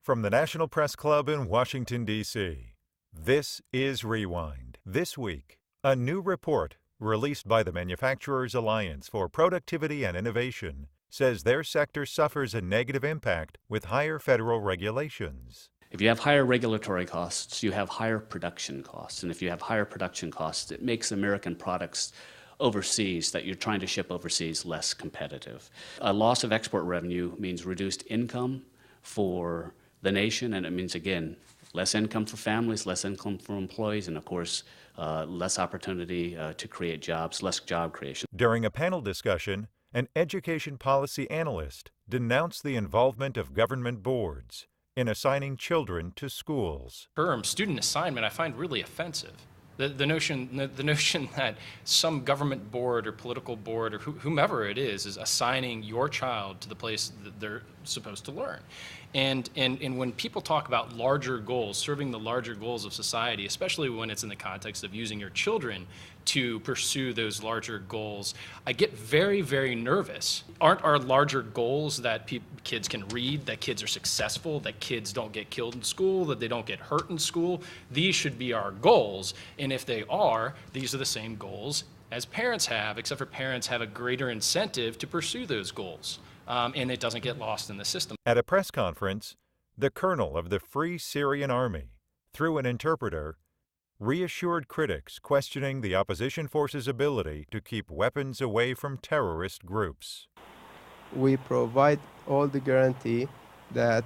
From the National Press Club in Washington, D.C., this is Rewind. This week, a new report released by the Manufacturers Alliance for Productivity and Innovation says their sector suffers a negative impact with higher federal regulations. If you have higher regulatory costs, you have higher production costs. And if you have higher production costs, it makes American products overseas that you're trying to ship overseas less competitive. A loss of export revenue means reduced income for the nation, and it means, again, less income for families, less income for employees, and of course, less opportunity to create jobs, less job creation. During a panel discussion, an education policy analyst denounced the involvement of government boards in assigning children to schools. Term student assignment I find really offensive. The notion that some government board or political board or whomever it is assigning your child to the place that they're supposed to learn. And when people talk about larger goals, serving the larger goals of society, especially when it's in the context of using your children to pursue those larger goals, I get very, very nervous. Aren't our larger goals that kids can read, that kids are successful, that kids don't get killed in school, that they don't get hurt in school? These should be our goals. And if they are, these are the same goals as parents have, except for parents have a greater incentive to pursue those goals. And it doesn't get lost in the system. At a press conference, the colonel of the Free Syrian Army, through an interpreter, reassured critics questioning the opposition force's ability to keep weapons away from terrorist groups. We provide all the guarantee that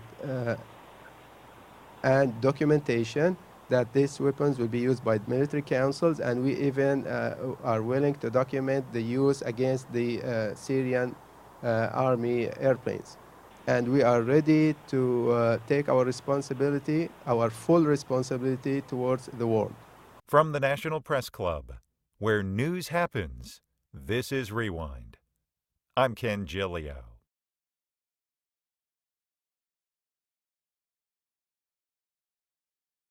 and documentation that these weapons will be used by military councils, and we even are willing to document the use against the Syrian Army airplanes. And we are ready to take our responsibility, our full responsibility towards the world. From the National Press Club, where news happens, this is Rewind. I'm Ken Gillio.